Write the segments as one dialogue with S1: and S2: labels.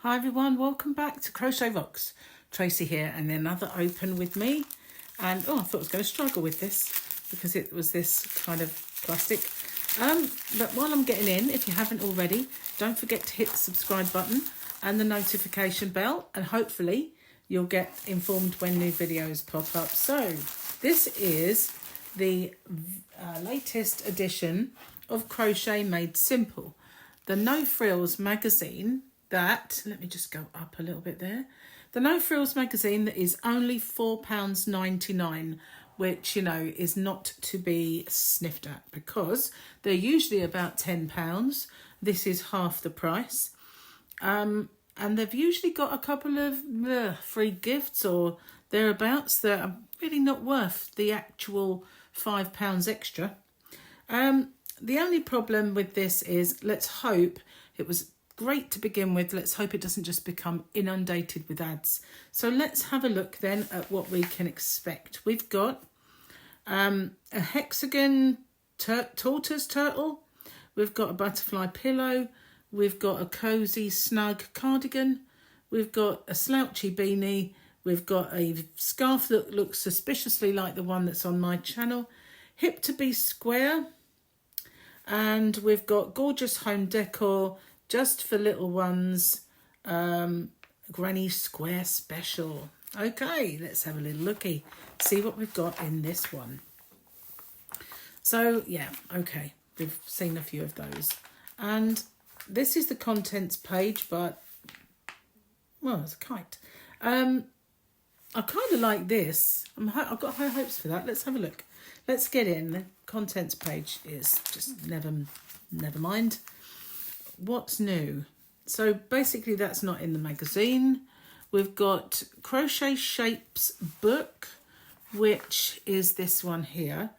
S1: Hi everyone, welcome back to Crochet Rocks. Tracy here and another open with me. And I thought I was going to struggle with this because it was this kind of plastic. But while I'm getting in, if you haven't already, don't forget to hit the subscribe button and the notification bell, and hopefully you'll get informed when new videos pop up. So this is the latest edition of Crochet Made Simple, the No Frills magazine that, let me just go up a little bit there, the No Frills magazine that is only £4.99, which, you know, is not to be sniffed at because they're usually about £10. This is half the price. And they've usually got a couple of free gifts or thereabouts that are really not worth the actual £5 extra. The only problem with this is, let's hope, it was great to begin with, let's hope it doesn't just become inundated with ads. So let's have a look then at what we can expect. We've got a hexagon tortoise turtle, we've got a butterfly pillow, we've got a cosy snug cardigan, we've got a slouchy beanie, we've got a scarf that looks suspiciously like the one that's on my channel, hip to be square, and we've got gorgeous home decor just for little ones, granny square special. Okay, let's have a little looky, see what we've got in this one. So yeah, okay, we've seen a few of those, and this is the contents page, but well, it's a kite. I kind of like this. I've got high hopes for that. Let's have a look. Let's get in. The contents page is just never mind. What's new? So basically that's not in the magazine. We've got Crochet Shapes book, which is this one here.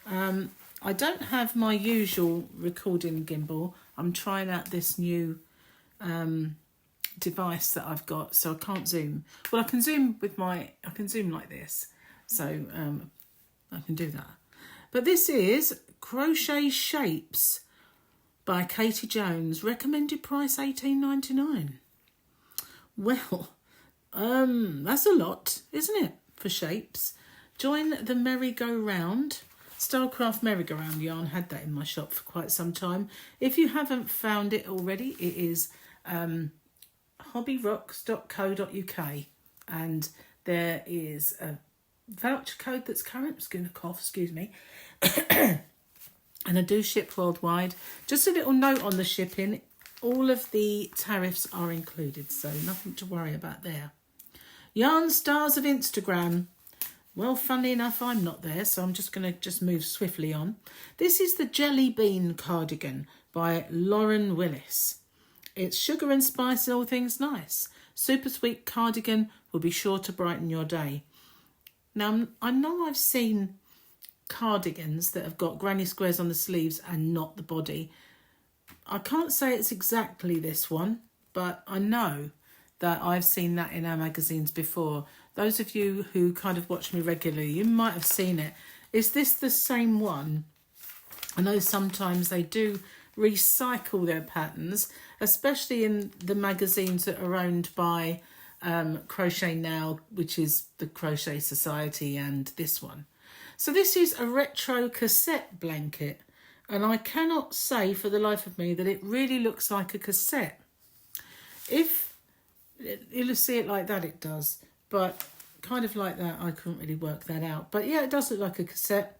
S1: I don't have my usual recording gimbal. I'm trying out this new device that I've got, so I can't zoom. Well, I can zoom like this, so I can do that. But this is Crochet Shapes by Katie Jones. Recommended price $18.99. Well, that's a lot, isn't it, for shapes? Join the merry-go-round. Starcraft merry-go-round yarn, had that in my shop for quite some time. If you haven't found it already, it is hobbyrocks.co.uk, and there is a voucher code that's current. It's going to cough, excuse me. And I do ship worldwide. Just a little note on the shipping, all of the tariffs are included, so nothing to worry about there. Yarn stars of Instagram. Well, funnily enough, I'm not there, so I'm just going to move swiftly on. This is the Jelly Bean cardigan by Lauren Willis. It's sugar and spice and all things nice. Super sweet cardigan will be sure to brighten your day. Now, I know I've seen cardigans that have got granny squares on the sleeves and not the body. I can't say it's exactly this one, but I know that I've seen that in our magazines before. Those of you who kind of watch me regularly, you might have seen it. Is this the same one? I know sometimes they do recycle their patterns, especially in the magazines that are owned by Crochet Now, which is the Crochet Society, and this one. So this is a retro cassette blanket, and I cannot say for the life of me that it really looks like a cassette. If you'll see it like that, it does, but kind of like that, I couldn't really work that out. But yeah, it does look like a cassette.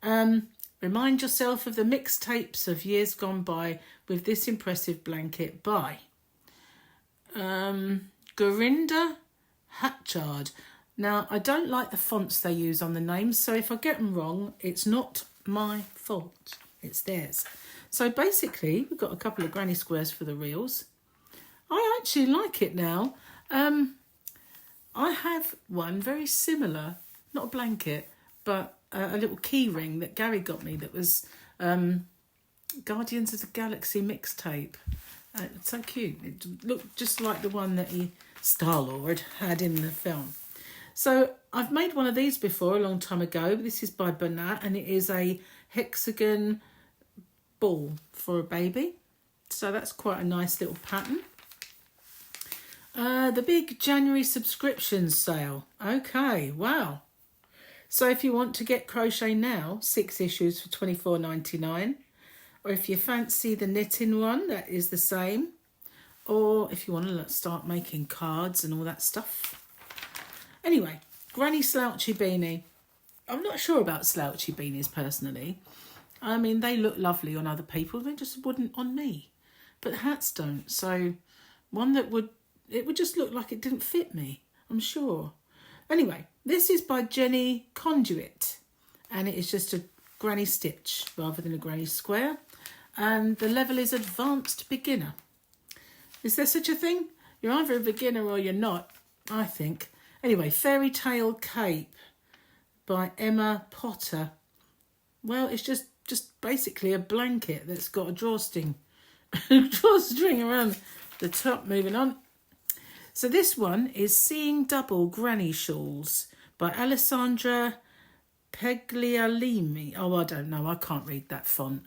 S1: Remind yourself of the mixtapes of years gone by with this impressive blanket by Gorinda Hatchard. Now, I don't like the fonts they use on the names, so if I get them wrong, it's not my fault. It's theirs. So basically, we've got a couple of granny squares for the reels. I actually like it now. I have one very similar, not a blanket, but a little key ring that Gary got me that was Guardians of the Galaxy mixtape. It's so cute. It looked just like the one that Star-Lord had in the film. So I've made one of these before a long time ago. This is by Bernat, and it is a hexagon ball for a baby. So that's quite a nice little pattern. The big January subscription sale. Okay, wow. So if you want to get Crochet Now, 6 issues for $24.99. Or if you fancy the knitting one, that is the same. Or if you want to start making cards and all that stuff. Anyway, Granny Slouchy Beanie. I'm not sure about slouchy beanies personally. I mean, they look lovely on other people. They just wouldn't on me. But hats don't. So one that would, it would just look like it didn't fit me, I'm sure. Anyway, this is by Jenny Conduit. And it is just a granny stitch rather than a granny square. And the level is Advanced Beginner. Is there such a thing? You're either a beginner or you're not, I think. Anyway, Fairy Tale Cape by Emma Potter. Well, it's just basically a blanket that's got a drawstring around the top. Moving on. So this one is Seeing Double Granny Shawls by Alessandra Peglialimi. Oh, I don't know. I can't read that font.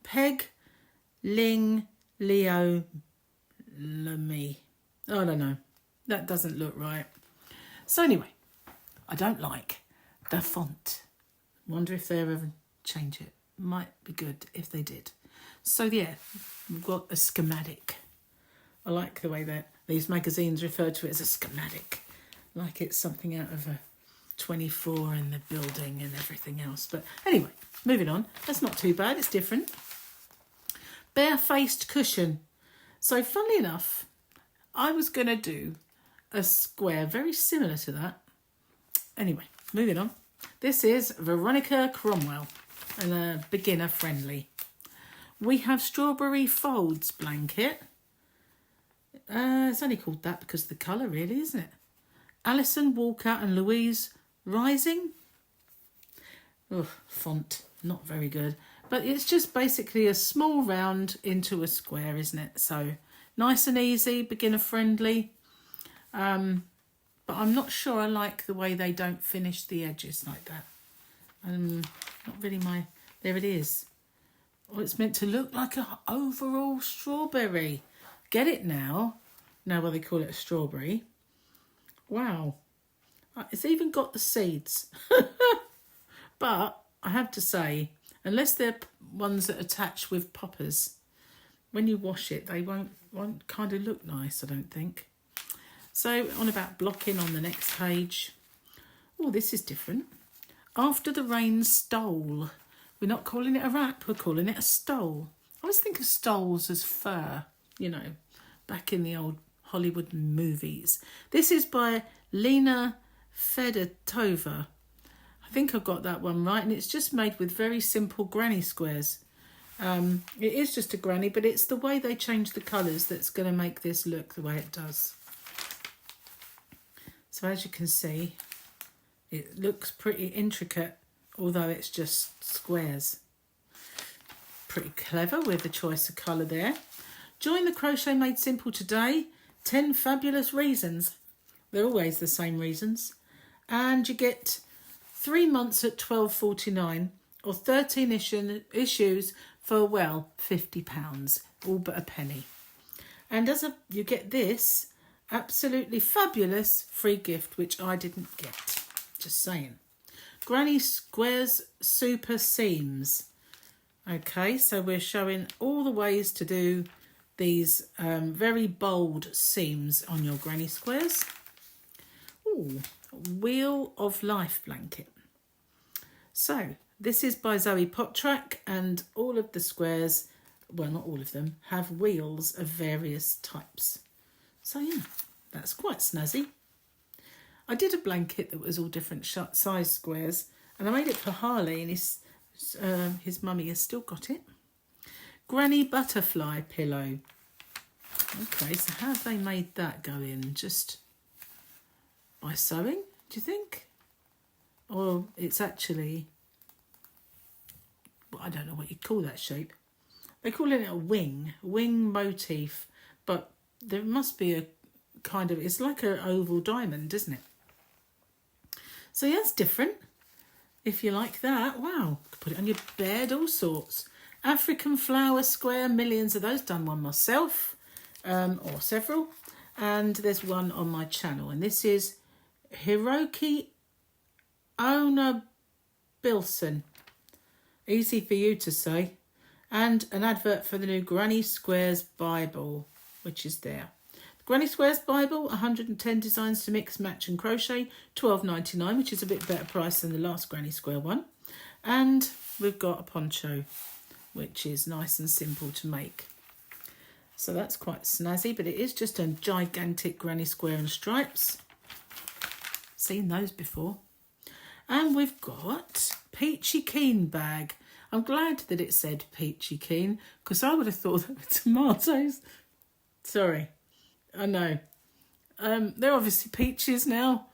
S1: Peglialimi. I don't know. That doesn't look right. So anyway, I don't like the font. Wonder if they ever change it. Might be good if they did. So yeah, we've got a schematic. I like the way that these magazines refer to it as a schematic. Like it's something out of a 24 in the building and everything else. But anyway, moving on. That's not too bad. It's different. Barefaced Cushion. So funnily enough, I was going to do a square very similar to that. Anyway, moving on. This is Veronica Cromwell and a beginner friendly. We have Strawberry Folds blanket. It's only called that because of the colour really, isn't it? Alison Walker and Louise Rising. Ugh, font, not very good. But it's just basically a small round into a square, isn't it? So nice and easy, beginner friendly. But I'm not sure I like the way they don't finish the edges like that. Not really my... There it is. Oh, it's meant to look like an overall strawberry. Get it now? Now what they call it a strawberry. Wow. It's even got the seeds. But I have to say, unless they're ones that attach with poppers, when you wash it, they won't kind of look nice, I don't think. So on about blocking on the next page. Oh, this is different. After the Rain Stole. We're not calling it a wrap, we're calling it a stole. I always think of stoles as fur, you know, back in the old Hollywood movies. This is by Lena Fedotova. I think I've got that one right, and it's just made with very simple granny squares. It is just a granny, but it's the way they change the colours that's going to make this look the way it does. So as you can see, it looks pretty intricate, although it's just squares. Pretty clever with the choice of colour there. Join the Crochet Made Simple today. 10 fabulous reasons. They're always the same reasons. And you get 3 months at $12.49 or 13 issues for, well, £50, all but a penny. And you get this absolutely fabulous free gift, which I didn't get. Just saying. Granny Squares Super Seams. Okay, so we're showing all the ways to do these very bold seams on your granny squares. Ooh, Wheel of Life blanket. So this is by Zoe Poptrack, and all of the squares, well, not all of them, have wheels of various types. So yeah, that's quite snazzy. I did a blanket that was all different size squares, and I made it for Harley, and his mummy has still got it. Granny Butterfly Pillow. Okay, so how have they made that go in? Just by sewing, do you think? Or it's actually, well, I don't know what you'd call that shape. They're calling it a wing motif, but there must be a kind of, it's like an oval diamond, isn't it? So yeah, it's different. If you like that, wow, you could put it on your bed, all sorts. African Flower Square, millions of those, done one myself, or several. and there's one on my channel, and this is Hiroki Ona Bilson. Easy for you to say. And an advert for the new Granny Squares Bible, which is there. The Granny Squares Bible, 110 designs to mix, match and crochet, $12.99, which is a bit better price than the last Granny Square one. And we've got a poncho, which is nice and simple to make. So that's quite snazzy, but it is just a gigantic Granny Square and stripes. Seen those before. And we've got Peachy Keen bag. I'm glad that it said Peachy Keen, because I would have thought that were tomatoes. Sorry, I know. They're obviously peaches now.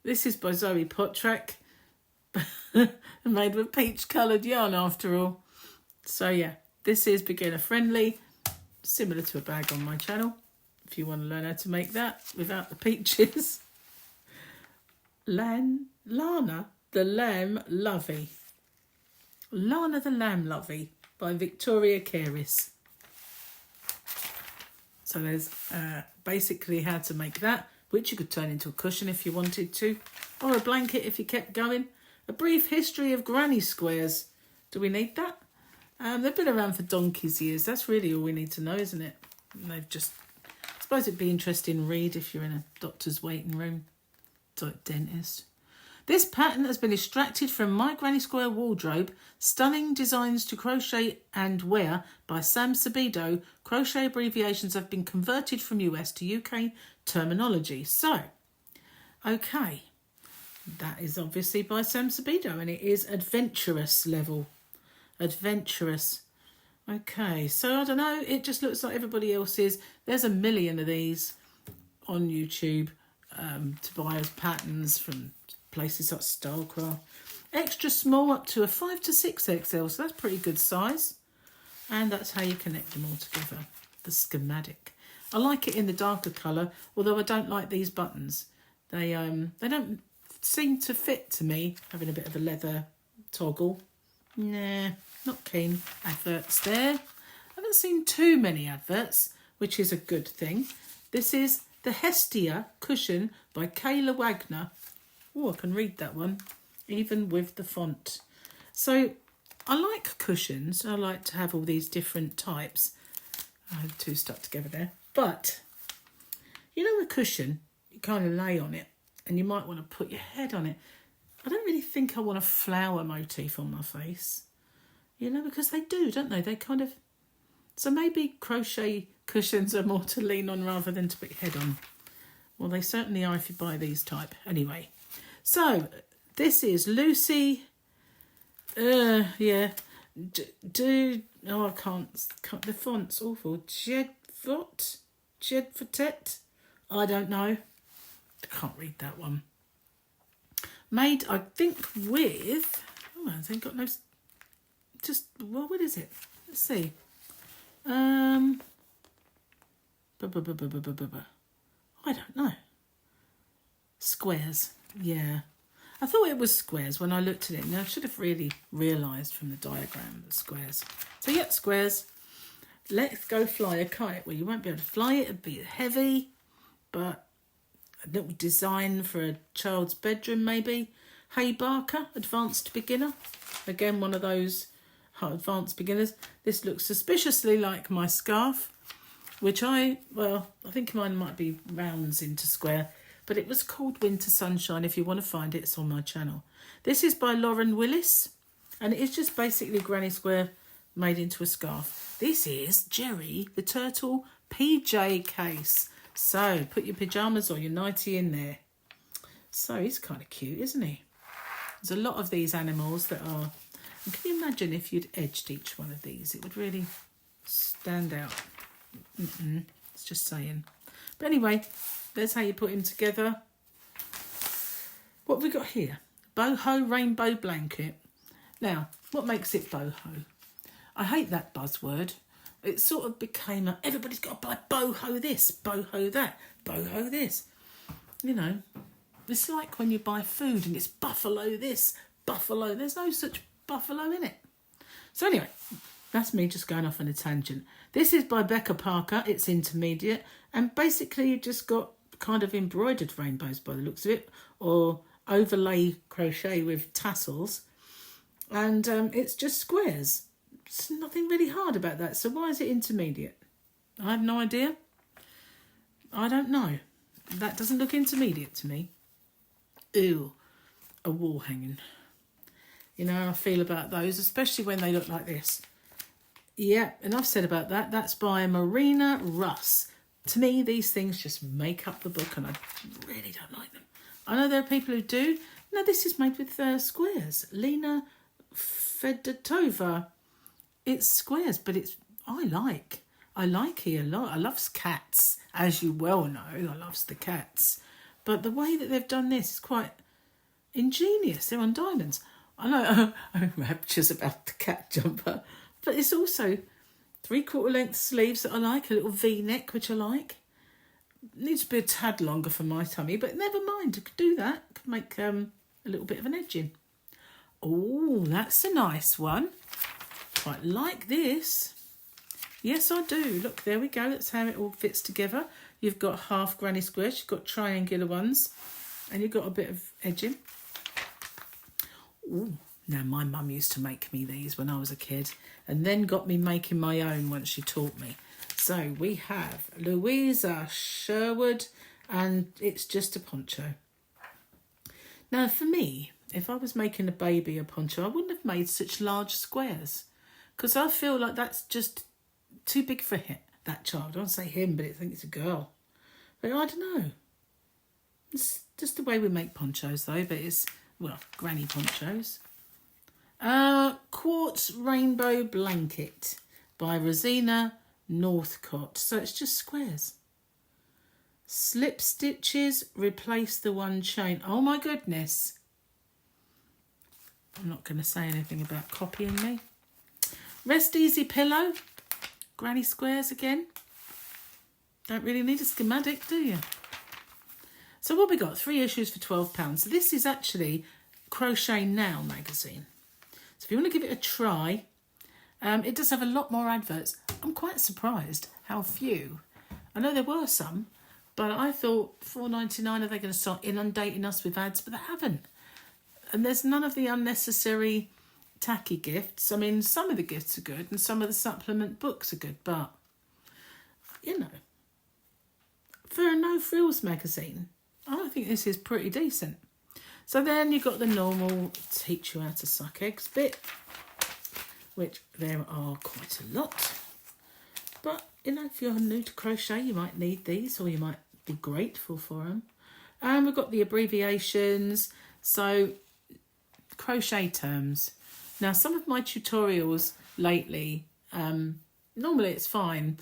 S1: This is by Zoe Potrak. Made with peach coloured yarn after all. So yeah, this is beginner friendly, similar to a bag on my channel, if you want to learn how to make that without the peaches. Lana the Lamb Lovey. Lana the Lamb Lovey by Victoria Caris. So there's basically how to make that, which you could turn into a cushion if you wanted to, or a blanket if you kept going. A brief history of granny squares. Do we need that? They've been around for donkey's years. That's really all we need to know, isn't it? And they've just, I suppose it'd be interesting to read if you're in a doctor's waiting room, like dentist. This pattern has been extracted from My Granny Square Wardrobe, Stunning Designs to Crochet and Wear by Sam Sabido. Crochet abbreviations have been converted from US to UK terminology. So, okay, that is obviously by Sam Sabido, and it is adventurous level. Adventurous. Okay, so I don't know, it just looks like everybody else's. There's a million of these on YouTube to buy as patterns from places like Stylecraft. Extra small up to a 5 to 6XL, so that's pretty good size. And that's how you connect them all together, the schematic. I like it in the darker colour, although I don't like these buttons. They don't seem to fit to me, having a bit of a leather toggle. Nah, not keen. Adverts there. I haven't seen too many adverts, which is a good thing. This is the Hestia cushion by Kayla Wagner. Oh, I can read that one, even with the font. So I like cushions. I like to have all these different types. I had two stuck together there. But, you know, a cushion, you kind of lay on it and you might want to put your head on it. I don't really think I want a flower motif on my face. You know, because they do, don't they? They kind of... So maybe crochet cushions are more to lean on rather than to put your head on. Well, they certainly are if you buy these type. Anyway, so this is Lucy... yeah. Oh, I can't... The font's awful. Jedfotet? I don't know. I can't read that one. Made, I think, with... Oh, I think got no... Just, well, what is it? Let's see. I don't know. Squares. Yeah. I thought it was squares when I looked at it. Now, I should have really realised from the diagram that squares. So, yeah, squares. Let's go fly a kite. Well, you won't be able to fly it. It'd be heavy, but a little design for a child's bedroom, maybe. Hay Barker, Advanced Beginner. Again, one of those advanced beginners. This looks suspiciously like my scarf, which I think mine might be rounds into square, but it was called Winter Sunshine. If you want to find it, it's on my channel. This is by Lauren Willis, and it is just basically granny square made into a scarf. This is Jerry the Turtle PJ case. So put your pyjamas or your nightie in there. So he's kind of cute, isn't he? There's a lot of these animals that are... And can you imagine if you'd edged each one of these? It would really stand out. It's just saying. But anyway, there's how you put him together. What have we got here? Boho rainbow blanket. Now, what makes it boho? I hate that buzzword. It sort of became everybody's got to buy boho this, boho that, boho this. You know, it's like when you buy food and it's buffalo this, buffalo. There's no such buffalo in it. So anyway, That's me just going off on a tangent. This is by Becca Parker. It's intermediate. And basically you just got kind of embroidered rainbows by the looks of it. Or overlay crochet with tassels. And it's just squares. There's nothing really hard about that. So why is it intermediate? I have no idea. I don't know. That doesn't look intermediate to me. Ew. A wall hanging. You know how I feel about those, especially when they look like this. Yeah, enough said about that. That's by Marina Russ. To me, these things just make up the book, and I really don't like them. I know there are people who do. No, this is made with squares. Lena Fedotova. It's squares, but I like it a lot. I loves cats, as you well know. I loves the cats. But the way that they've done this is quite ingenious. They're on diamonds. I know I'm rapturous about the cat jumper, but it's also 3/4 length sleeves that I like, a little V-neck, which I like. Needs to be a tad longer for my tummy, but never mind, I could do that. Could make a little bit of an edging. Oh, that's a nice one. Quite like this. Yes, I do. Look, there we go. That's how it all fits together. You've got half granny squares, you've got triangular ones, and you've got a bit of edging. Ooh, now my mum used to make me these when I was a kid, and then got me making my own once she taught me. So we have Louisa Sherwood, and it's just a poncho. Now for me, if I was making a baby a poncho, I wouldn't have made such large squares, because I feel like that's just too big for him, that child. I don't say him, but I think it's a girl. But I don't know. It's just the way we make ponchos though, but it's, well, granny ponchos. Quartz Rainbow Blanket by Rosina Northcott. So it's just squares. Slip stitches, replace the one chain. Oh my goodness. I'm not going to say anything about copying me. Rest Easy Pillow. Granny squares again. Don't really need a schematic, do you? So what we got? 3 issues for £12. So this is actually Crochet Now magazine. So if you want to give it a try, it does have a lot more adverts. I'm quite surprised how few. I know there were some, but I thought $4.99, are they going to start inundating us with ads? But they haven't. And there's none of the unnecessary tacky gifts. I mean, some of the gifts are good and some of the supplement books are good, but, you know, for a no frills magazine, I think this is pretty decent. So then you've got the normal teach you how to suck eggs bit, which there are quite a lot. But, you know, if you're new to crochet, you might need these, or you might be grateful for them. And we've got the abbreviations. So, crochet terms. Now, some of my tutorials lately, normally it's fine.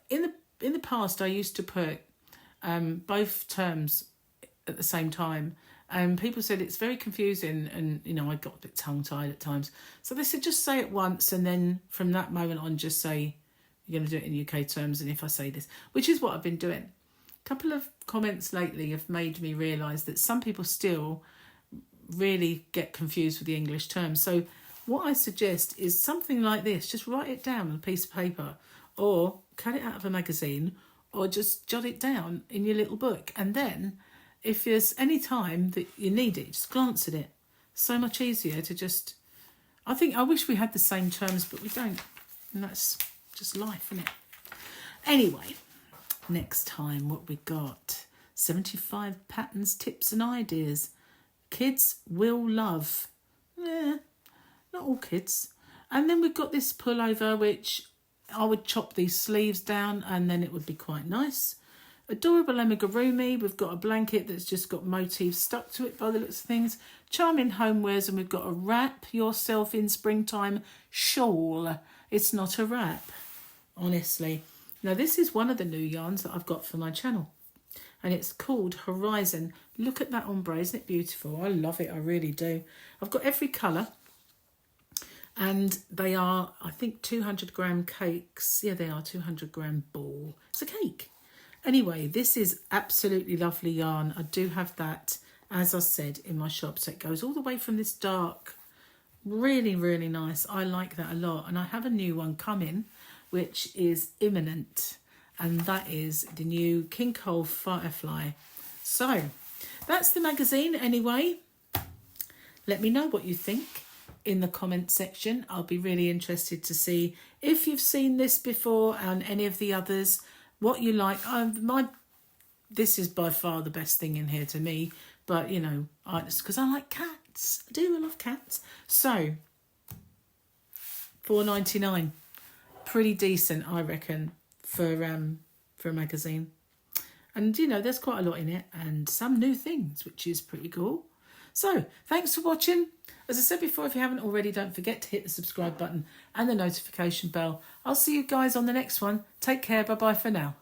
S1: In the past, I used to put both terms at the same time, and people said it's very confusing, and you know, I got a bit tongue-tied at times. So they said just say it once, and then from that moment on just say you're going to do it in UK terms, and if I say this, which is what I've been doing. A couple of comments lately have made me realise that some people still really get confused with the English terms. So what I suggest is something like this. Just write it down on a piece of paper, or cut it out of a magazine, or just jot it down in your little book. And then if there's any time that you need it, just glance at it. So much easier to just... I wish we had the same terms, but we don't. And that's just life, isn't it? Anyway, next time what we got. 75 patterns, tips and ideas. Kids will love. Not all kids. And then we've got this pullover, which I would chop these sleeves down and then it would be quite nice. Adorable amigurumi. We've got a blanket that's just got motifs stuck to it by the looks of things. Charming homewares, and we've got a wrap yourself in springtime shawl. It's not a wrap, honestly. Now this is one of the new yarns that I've got for my channel, and it's called Horizon. Look at that ombre, isn't it beautiful? I love it, I really do. I've got every colour, and they are, I think, 200 gram cakes. Yeah, they are 200 gram ball. It's a cake. Anyway, this is absolutely lovely yarn. I do have that, as I said, in my shop. So it goes all the way from this dark Really, really nice. I like that a lot. And I have a new one coming, which is imminent. And that is the new King Cole Firefly. So that's the magazine anyway. Let me know what you think in the comment section. I'll be really interested to see if you've seen this before and any of the others, what you like. This is by far the best thing in here to me, but you know, it's because I like cats. I love cats. So $4.99, pretty decent, I reckon, for a magazine. And you know, there's quite a lot in it and some new things, which is pretty cool. So thanks for watching. As I said before, if you haven't already, don't forget to hit the subscribe button and the notification bell. I'll see you guys on the next one. Take care. Bye bye for now.